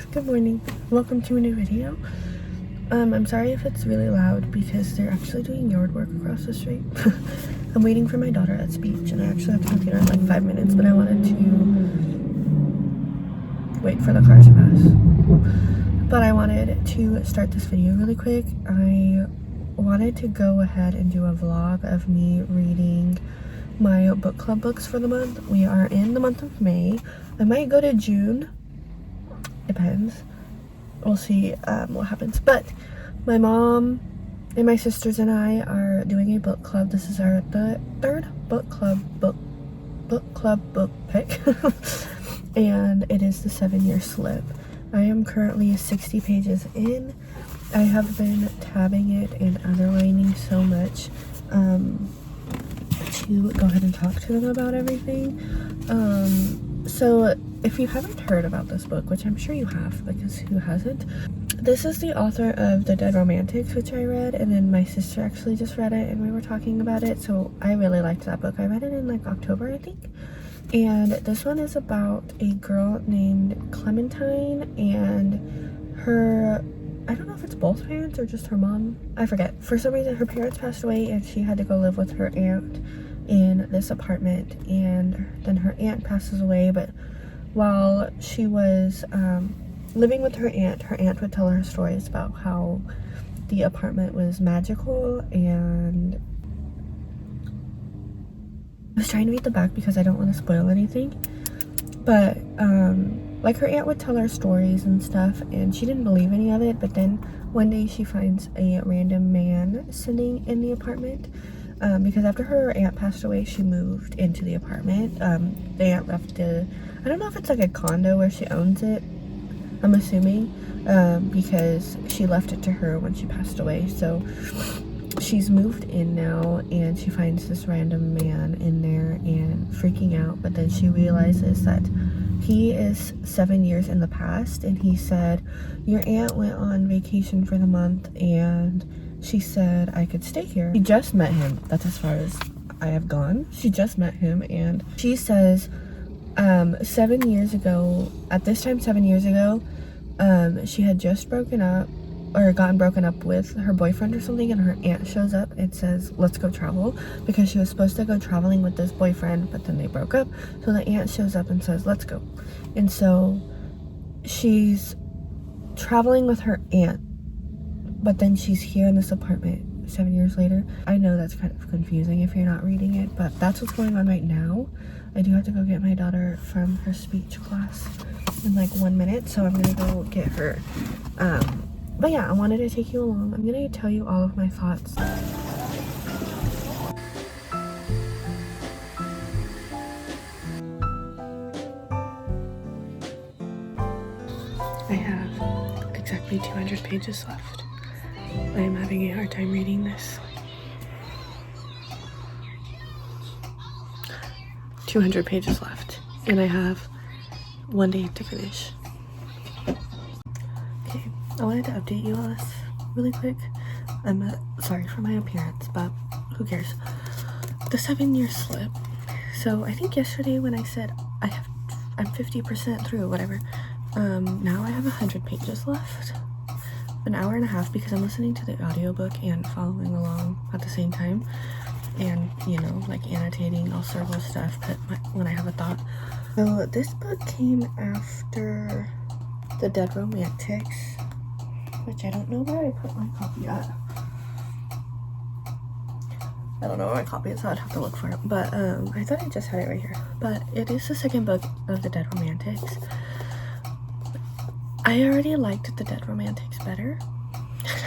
guys, good morning. Welcome to a new video. I'm sorry if it's really loud because they're actually doing yard work across the street. I'm waiting for my daughter at speech and I actually have to get her in like 5 minutes, but I wanted to wait for the car to pass. But I wanted to start this video really quick. I wanted to go ahead and do a vlog of me reading my book club books for the month. We are in the month of May. I might go to June. Depends. We'll see what happens. But my mom and my sisters and I are doing a book club. This is the third book club book pick. And it is the 7-year slip. I am currently 60 pages in. I have been tabbing it and underlining so much to go ahead and talk to them about everything. So if you haven't heard about this book, which I'm sure you have, because who hasn't, this is the author of The Dead Romantics, which I read, and then my sister actually just read it and we were talking about it, so I really liked that book. I read it in like October, I think. And this one is about a girl named Clementine and her, I don't know if it's both parents or just her mom, I forget. For some reason her parents passed away and she had to go live with her aunt in this apartment, and then her aunt passes away, but while she was living with her aunt would tell her stories about how the apartment was magical. And I was trying to read the back because I don't want to spoil anything, but like her aunt would tell her stories and stuff and she didn't believe any of it, but then one day she finds a random man sitting in the apartment. Because after her aunt passed away, she moved into the apartment. The aunt left I don't know if it's like a condo where she owns it, I'm assuming, because she left it to her when she passed away. So she's moved in now and she finds this random man in there and freaking out, but then she realizes that he is 7 years in the past, and he said, your aunt went on vacation for the month and she said I could stay here. She just met him. That's as far as I have gone. She just met him, and she says 7 years ago, at this time 7 years ago, she had just broken up or gotten broken up with her boyfriend or something, and her aunt shows up and says let's go travel, because she was supposed to go traveling with this boyfriend, but then they broke up. So the aunt shows up and says let's go, and so she's traveling with her aunt, but then she's here in this apartment 7 years later. I know that's kind of confusing if you're not reading it, but that's what's going on right now. I do have to go get my daughter from her speech class in like 1 minute, so I'm gonna go get her. But yeah, I wanted to take you along. I'm gonna tell you all of my thoughts. I have exactly 200 pages left. I am having a hard time reading this. 200 pages left, and I have 1 day to finish. Okay, I wanted to update you on this really quick. I'm sorry for my appearance, but who cares? The 7-year slip. So I think yesterday when I said I'm 50% through, whatever. Now I have 100 pages left. An hour and a half, because I'm listening to the audiobook and following along at the same time, and you know, like annotating all sorts of stuff when I have a thought. So this book came after The Dead Romantics, which I don't know where I put my copy at. I don't know where my copy is, so I'd have to look for it, but I thought I just had it right here. But it is the second book of The Dead Romantics. I already liked The Dead Romantics better.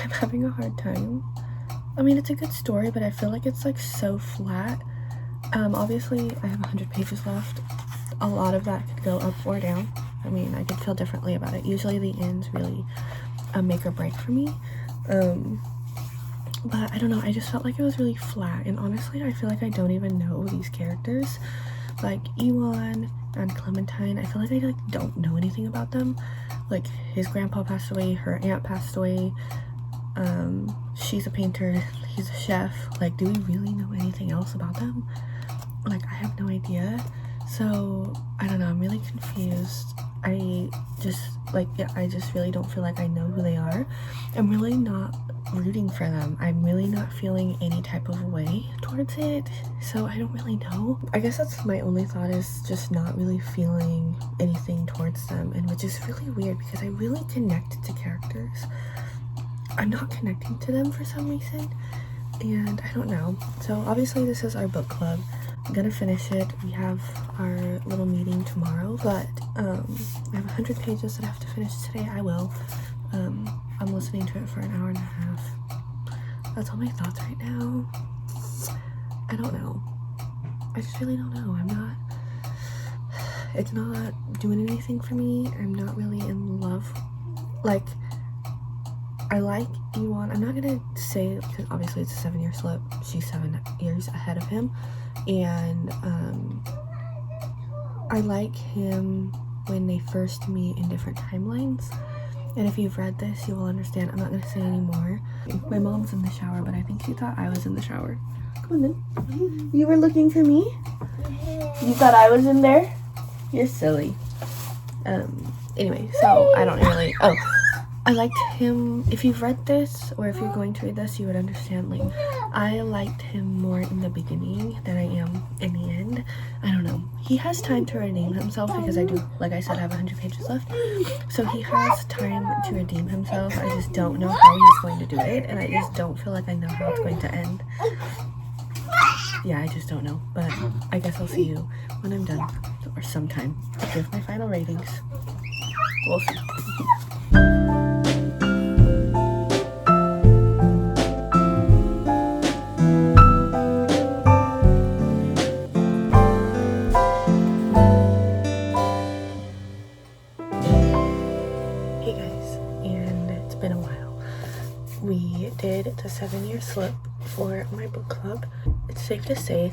I'm having a hard time. I mean, it's a good story, but I feel like it's like so flat. Obviously I have 100 pages left. A lot of that could go up or down. I mean, I could feel differently about it. Usually the ends really make or break for me. But I don't know, I just felt like it was really flat, and honestly I feel like I don't even know these characters. Like Ewan and Clementine, I feel like I don't know anything about them. Like, his grandpa passed away, her aunt passed away, she's a painter, he's a chef. Like, do we really know anything else about them? Like, I have no idea. So I don't know, I'm really confused I just like, yeah, I just really don't feel like I know who they are. I'm really not rooting for them. I'm really not feeling any type of way towards it, so I don't really know. I guess that's my only thought, is just not really feeling anything towards them, and which is really weird because I really connect to characters. I'm not connecting to them for some reason, and I don't know. So obviously this is our book club. I'm gonna finish it. We have our little meeting tomorrow, but I have 100 pages that I have to finish today. I will. I'm listening to it for an hour and a half. That's all my thoughts right now. I don't know. I just really don't know. It's not doing anything for me. I'm not really in love. Like, I like D1. I'm not gonna say, because obviously it's a 7-year slip. She's 7 years ahead of him. And I like him when they first meet in different timelines. And if you've read this, you will understand. I'm not going to say anymore. My mom's in the shower, but I think she thought I was in the shower. Come on then. You were looking for me? You thought I was in there? You're silly. Anyway, so I don't really... Oh, I liked him. If you've read this, or if you're going to read this, you would understand. Like, I liked him more in the beginning than I am in the end. I don't know. He has time to redeem himself because I do, like I said, have 100 pages left. So he has time to redeem himself. I just don't know how he's going to do it, and I just don't feel like I know how it's going to end. Yeah, I just don't know. But I guess I'll see you when I'm done, or sometime. I'll give my final ratings. We'll see. We did the 7-year slip for my book club. It's safe to say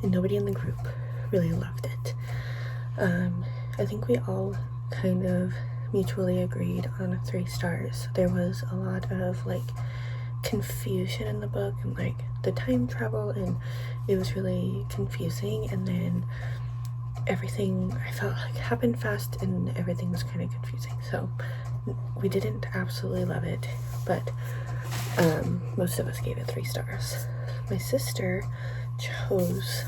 nobody in the group really loved it. I think we all kind of mutually agreed on 3 stars. There was a lot of like confusion in the book, and like the time travel, and it was really confusing, and then everything I felt like happened fast and everything was kind of confusing. So we didn't absolutely love it, but most of us gave it 3 stars. My sister chose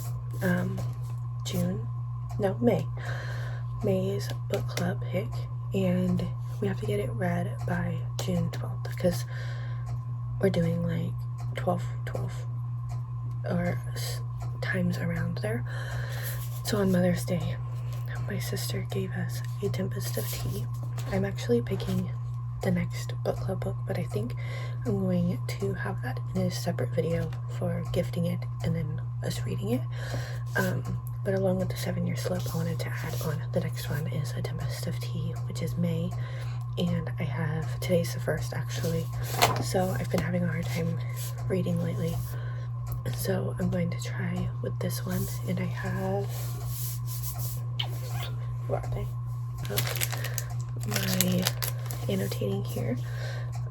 May's book club pick, and we have to get it read by June 12th because we're doing like 12 or times around there. So on Mother's Day, my sister gave us A Tempest of Tea. I'm actually picking the next book club book, but I think I'm going to have that in a separate video for gifting it and then us reading it. But along with the 7-year slip, I wanted to add on the next one is A Tempest of Tea, which is May, and I have, today's the 1st actually, so I've been having a hard time reading lately, so I'm going to try with this one. And I have, where are they? My annotating here.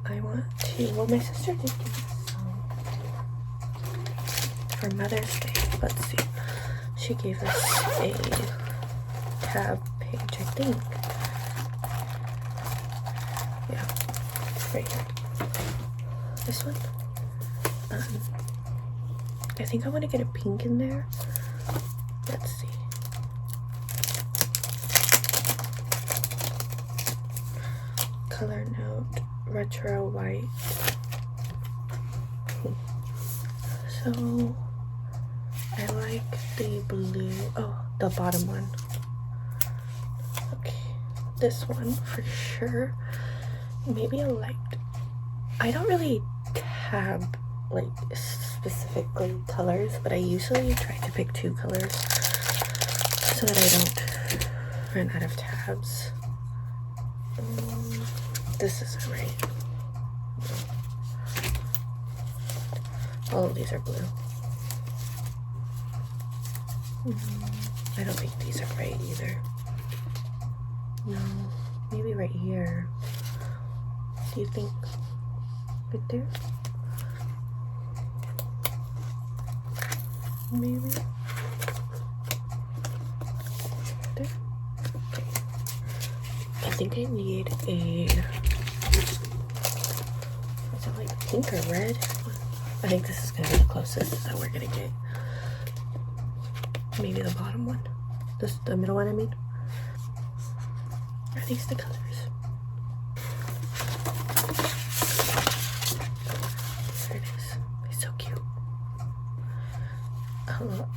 I want to, well, my sister did give us some for Mother's Day. Let's see. She gave us a tab page, I think. Yeah, right here. This one. I think I want to get a pink in there. Let's see. Color note, retro white. So I like the blue. Oh, the bottom one. Okay, this one for sure. Maybe a light. I don't really tab like specifically colors, but I usually try to pick 2 colors so that I don't run out of tabs. This isn't right. All of these are blue. I don't think these are right either. No, maybe right here. Do you think right there? Maybe there. Okay. think I need a, is it like pink or red? I think this is gonna be the closest that we're gonna get. Maybe the bottom one, the middle one I mean. Are these the colors? There it is. It's so cute.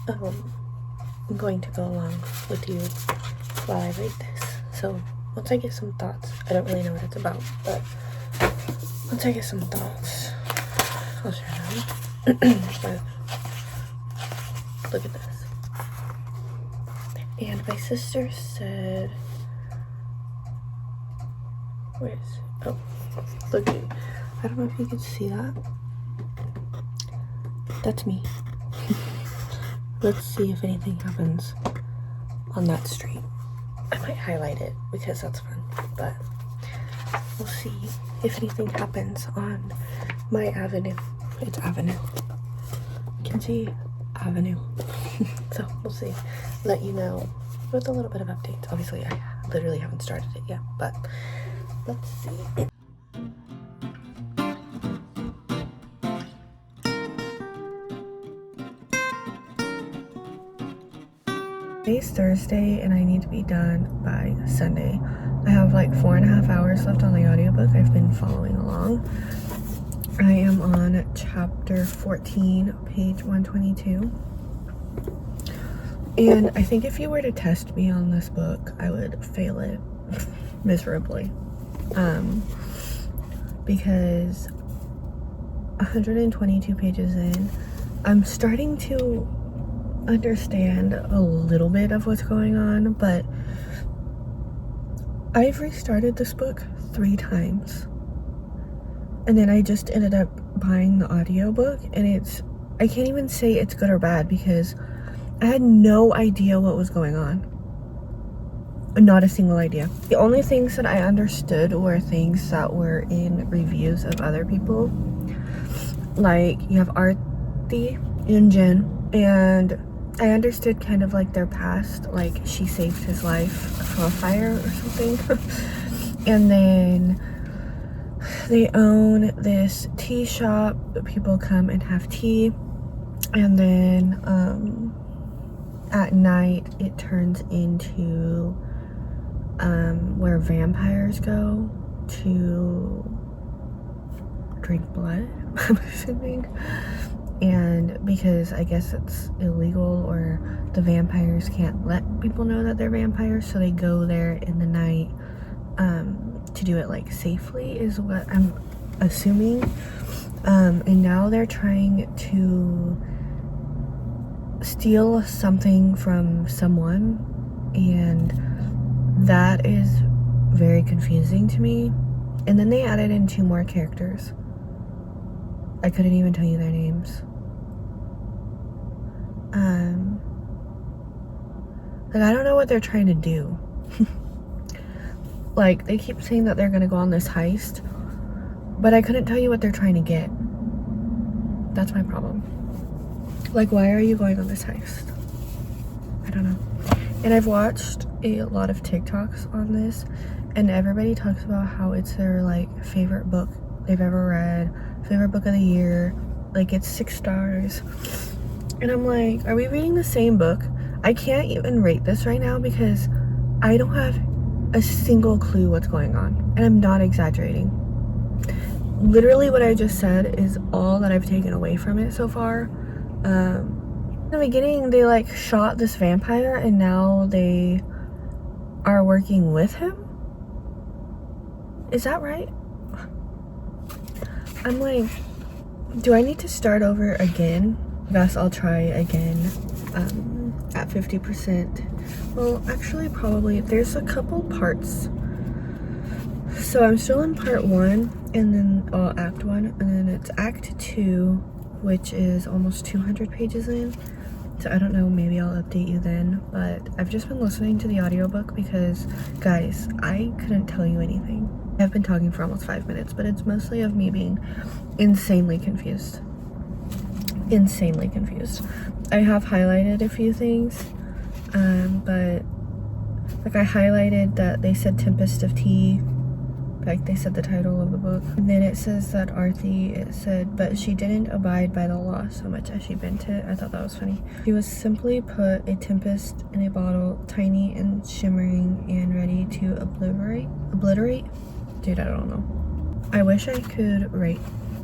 I'm going to go along with you while I read this. So once I get some thoughts, I don't really know what it's about, but once I get some thoughts, I'll share them. But look at this. And my sister said, where is it? Oh, look at it. I don't know if you can see that. That's me. Let's see if anything happens on that street. I might highlight it because that's fun, but we'll see if anything happens on my avenue. It's avenue. You can see avenue. So we'll see. Let you know with a little bit of updates. Obviously, I literally haven't started it yet, but let's see. Today's Thursday and I need to be done by Sunday. I have like 4.5 hours left on the audiobook. I've been following along. I am on chapter 14, page 122. And I think if you were to test me on this book, I would fail it miserably. Because 122 pages in, I'm starting to understand a little bit of what's going on, but I've restarted this book 3 times. And then I just ended up buying the audiobook, and I can't even say it's good or bad because I had no idea what was going on. Not a single idea. The only things that I understood were things that were in reviews of other people. Like, you have Arti and Jen, and I understood kind of like their past, like she saved his life from a fire or something. And then they own this tea shop that people come and have tea. And then at night it turns into where vampires go to drink blood, I'm assuming. And because I guess it's illegal, or the vampires can't let people know that they're vampires, so they go there in the night to do it like safely, is what I'm assuming. And now they're trying to steal something from someone, and that is very confusing to me. And then they added in 2 more characters. I couldn't even tell you their names. Like, I don't know what they're trying to do. Like, they keep saying that they're gonna go on this heist, but I couldn't tell you what they're trying to get. That's my problem. Like, why are you going on this heist? I don't know. And I've watched a lot of TikToks on this, and everybody talks about how it's their like favorite book they've ever read, favorite book of the year, like it's 6 stars. And I'm like, are we reading the same book? I can't even rate this right now because I don't have a single clue what's going on, and I'm not exaggerating. Literally what I just said is all that I've taken away from it so far. In the beginning they like shot this vampire, and now they are working with him. Is that right? I'm like, do I need to start over again? Guess I'll try again at 50%. Well, actually, probably. There's a couple parts. So I'm still in part 1, and then act 1, and then it's act 2, which is almost 200 pages in. So I don't know, maybe I'll update you then. But I've just been listening to the audiobook because, guys, I couldn't tell you anything. I've been talking for almost 5 minutes, but it's mostly of me being insanely confused. Insanely confused. I have highlighted a few things, but Like, I highlighted that they said Tempest of Tea, like they said the title of the book. And then it says that Arthi, it said, but she didn't abide by the law so much as she bent it. I thought that was funny. She was simply put a tempest in a bottle, tiny and shimmering and ready to obliterate? Dude, I don't know. I wish I could write,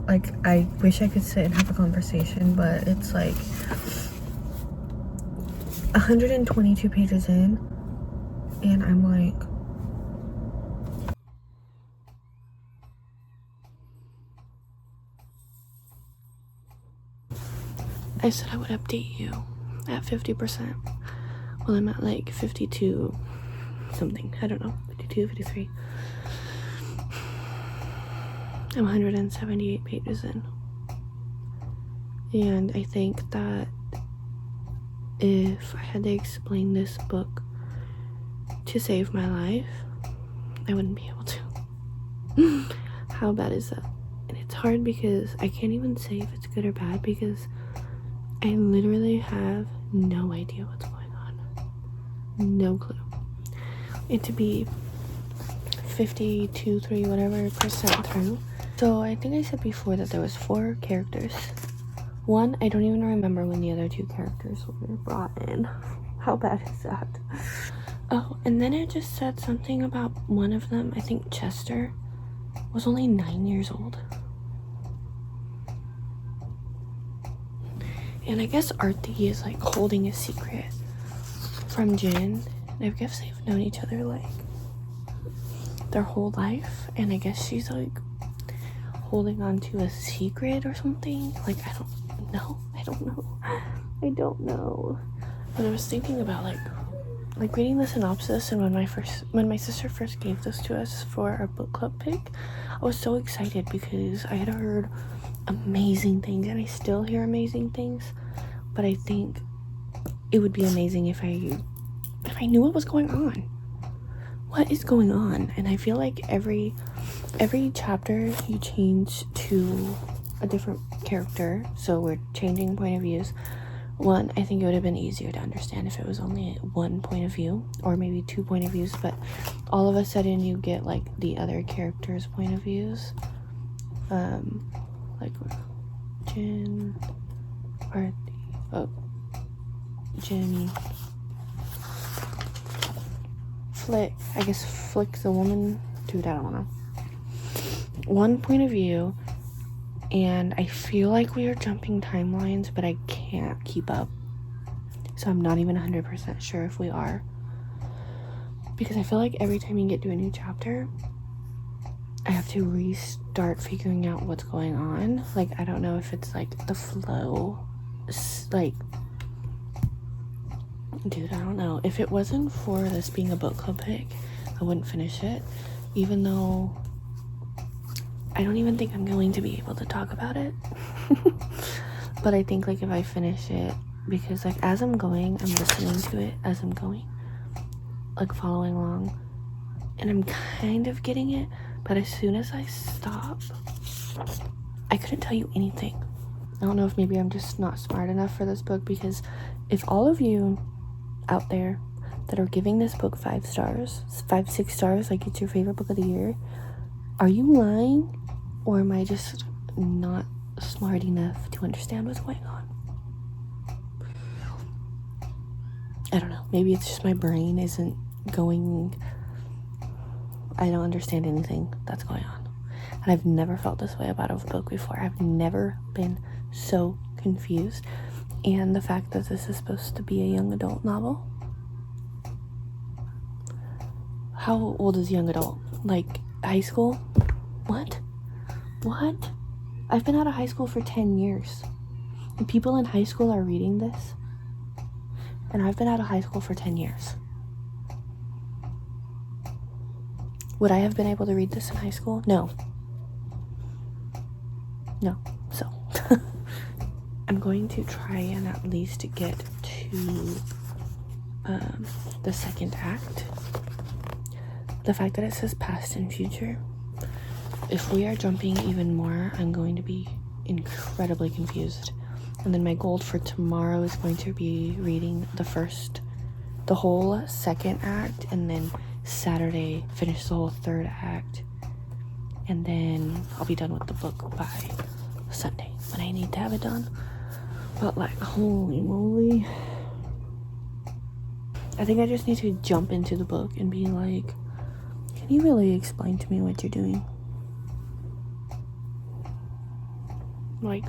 like, I wish I could sit and have a conversation, but it's like 122 pages in, and I'm like, I said I would update you at 50%. Well, I'm at like 52 something. I don't know. 52, 53. I'm 178 pages in. And I think that if I had to explain this book to save my life, I wouldn't be able to. How bad is that? And it's hard because I can't even say if it's good or bad because I literally have no idea what's going on. No clue. And to be 52, 3, whatever percent through. So I think I said before that there was 4 characters. One, I don't even remember when the other 2 characters were brought in. How bad is that? Oh, and then it just said something about one of them, I think Chester, was only 9 years old. And I guess Arthi is like holding a secret from Jin. And I guess they've known each other like their whole life. And I guess she's like holding on to a secret or something. Like, I don't know. I don't know. But I was thinking about like reading the synopsis, and when my sister first gave this to us for our book club pick, I was so excited because I had heard amazing things, and I still hear amazing things, but I think it would be amazing if I knew what was going on. What is going on? And I feel like every chapter you change to a different character, so we're changing point of views. One, I think it would have been easier to understand if it was only one point of view, or maybe 2 point of views, but all of a sudden you get like the other characters' point of views. Like Jin, Arthi, Jin, Flick, I guess Flick's a woman, dude, I don't know. One point of view, and I feel like we are jumping timelines, but I can't keep up, so I'm not even 100% sure if we are, because I feel like every time you get to a new chapter, I have to restart figuring out what's going on. Like, I don't know if it's like the flow, like, dude, I don't know. If it wasn't for this being a book club pick, I wouldn't finish it, even though I don't even think I'm going to be able to talk about it. But I think like if I finish it, because like as I'm going, I'm listening to it as I'm going, like following along, and I'm kind of getting it, but as soon as I stop, I couldn't tell you anything. I don't know if maybe I'm just not smart enough for this book, because if all of you out there that are giving this book 5 stars, 5, 6 stars, like it's your favorite book of the year, are you lying, or am I just not smart enough to understand what's going on? I don't know. Maybe it's just my brain isn't going, I don't understand anything that's going on. And I've never felt this way about a book before. I've never been so confused. And the fact that this is supposed to be a young adult novel. How old is young adult? Like high school? What? I've been out of high school for 10 years. And people in high school are reading this. And I've been out of high school for 10 years. Would I have been able to read this in high school? No. So I'm going to try and at least get to the second act. The fact that it says past and future, if we are jumping even more, I'm going to be incredibly confused. And then my goal for tomorrow is going to be reading the the whole second act, and then Saturday finish the whole third act, and then I'll be done with the book by Sunday when I need to have it done. But like, holy moly, I think I just need to jump into the book and be like, can you really explain to me what you're doing? Like,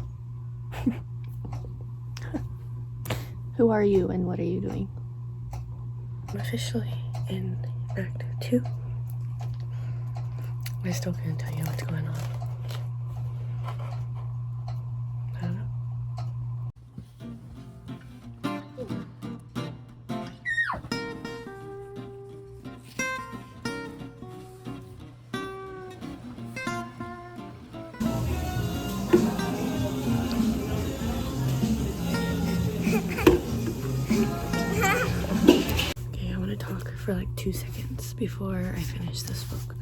who are you and what are you doing? I'm officially in Act 2. I still can't tell you what's going on. I don't know. Okay, I want to talk for like 2 seconds before I finish this book.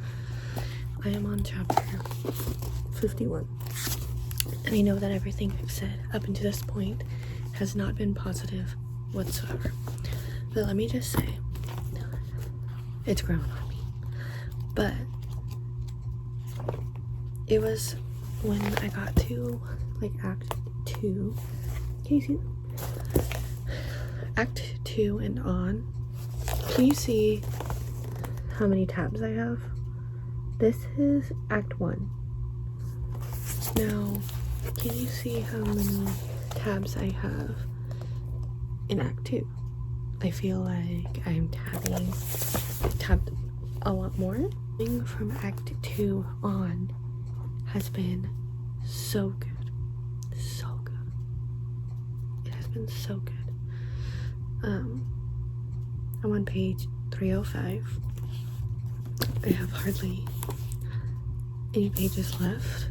I am on chapter 51, and I know that everything I've said up until this point has not been positive whatsoever, but let me just say, it's grown on me. But it was when I got to like Act 2, can you see? Act 2 and on, can you see how many tabs I have? This is Act 1. Now, can you see how many tabs I have in Act 2? I feel like I'm tabbed a lot more. From Act 2 on has been so good. So good. It has been so good. I'm on page 305. I have hardly any pages left.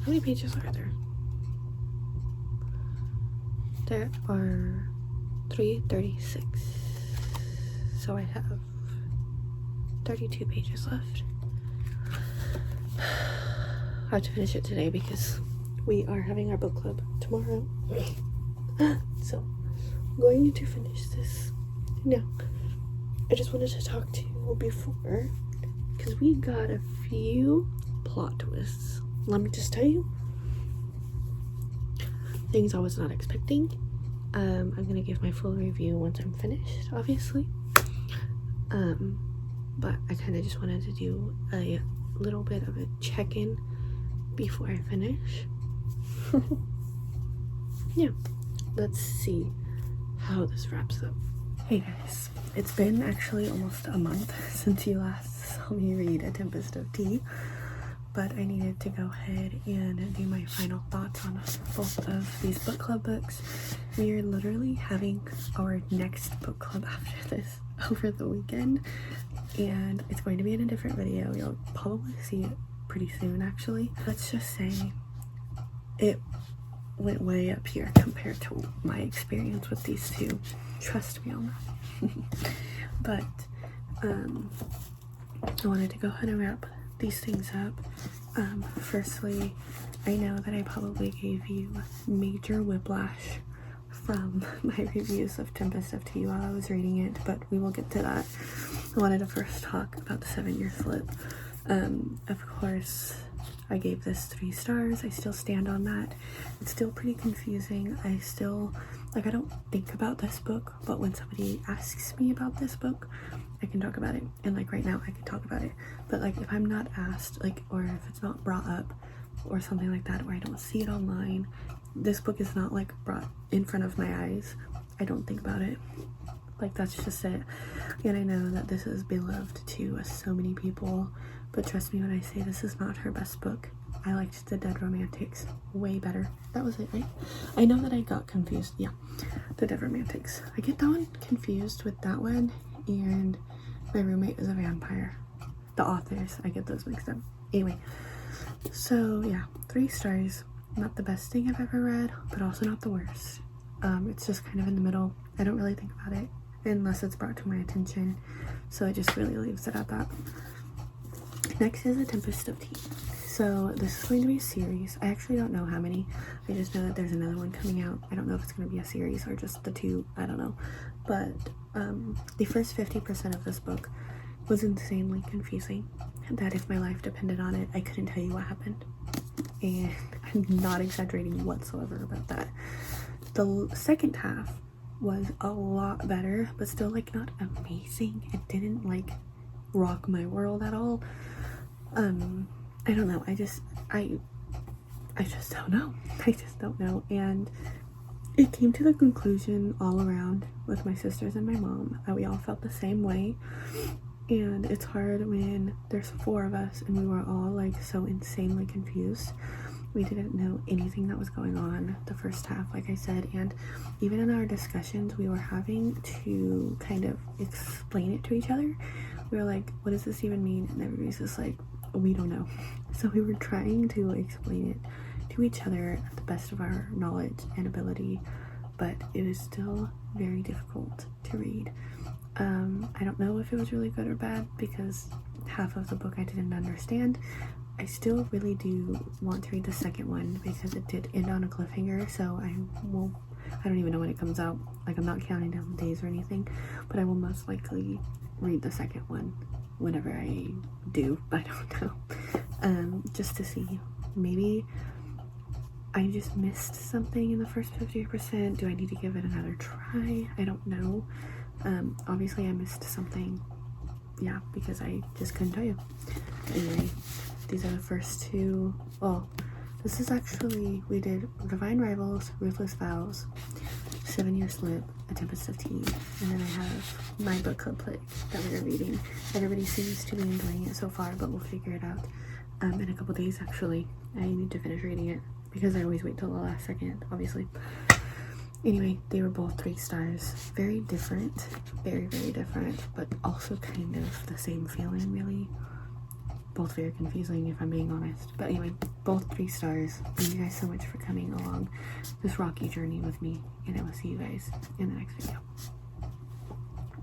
How many pages are there? There are 336. So I have 32 pages left. I have to finish it today because we are having our book club tomorrow. So I'm going to finish this. Now, I just wanted to talk to you before, because we got a few plot twists. Let me just tell you, things I was not expecting. I'm gonna give my full review once I'm finished, obviously. But I kind of just wanted to do a little bit of a check-in before I finish. Yeah, let's see how this wraps up. Hey guys, it's been actually almost a month since you last saw me read A Tempest of Tea, but I needed to go ahead and do my final thoughts on both of these book club books. We are literally having our next book club after this over the weekend, and it's going to be in a different video. You'll probably see it pretty soon, actually. Let's just say it went way up here compared to my experience with these two. Trust me on that. But I wanted to go ahead and wrap these things up. Firstly, I know that I probably gave you major whiplash from my reviews of Tempest of Tea while I was reading it, but we will get to that. I wanted to first talk about the 7-year slip. Of course, I gave this 3 stars. I still stand on that. It's still pretty confusing. I still, like, I don't think about this book, but when somebody asks me about this book, I can talk about it. And like right now, I can talk about it. But like if I'm not asked, like, or if it's not brought up or something like that, or I don't see it online, this book is not like brought in front of my eyes, I don't think about it. Like, that's just it. And I know that this is beloved to so many people, but trust me when I say this is not her best book. I liked The Dead Romantics way better. That was it, right? I know that I got confused. Yeah, The Dead Romantics. I get that one confused with that one and My Roommate is a Vampire. The authors, I get those mixed up. Anyway, so yeah, 3 stars. Not the best thing I've ever read, but also not the worst. It's just kind of in the middle. I don't really think about it unless it's brought to my attention, so it just really leaves it at that. Next is A Tempest of Tea. So this is going to be a series. I actually don't know how many. I just know that there's another one coming out. I don't know if it's going to be a series or just the two. I don't know. But the first 50% of this book was insanely confusing. That if my life depended on it, I couldn't tell you what happened. And I'm not exaggerating whatsoever about that. The second half was a lot better, but still like not amazing. It didn't like rock my world at all. I don't know. I just don't know. I just don't know. And it came to the conclusion all around with my sisters and my mom that we all felt the same way. And it's hard when there's 4 of us and we were all like so insanely confused. We didn't know anything that was going on the first half, like I said, and even in our discussions we were having to kind of explain it to each other. We were like, what does this even mean? And everybody's just like, we don't know. So we were trying to explain it to each other at the best of our knowledge and ability, but it was still very difficult to read. I don't know if it was really good or bad because half of the book I didn't understand. I still really do want to read the second one because it did end on a cliffhanger, so I don't even know when it comes out. Like, I'm not counting down the days or anything, but I will most likely read the second one whenever I do. I don't know. Just to see. Maybe I just missed something in the first 50%. Do I need to give it another try? I don't know. Obviously I missed something. Yeah, because I just couldn't tell you. Anyway, these are the first 2. Well, this is actually, we did Divine Rivals, Ruthless Vows, 7-Year Slip, A Tempest of Tea, and then I have my book club pick that we are reading. Everybody seems to be enjoying it so far, but we'll figure it out in a couple days. Actually, I need to finish reading it because I always wait till the last second, obviously. Anyway, they were both 3 stars. Very different, very, very different, but also kind of the same feeling, really. Both very confusing, if I'm being honest. But anyway, both 3 stars. Thank you guys so much for coming along this rocky journey with me, and I will see you guys in the next video.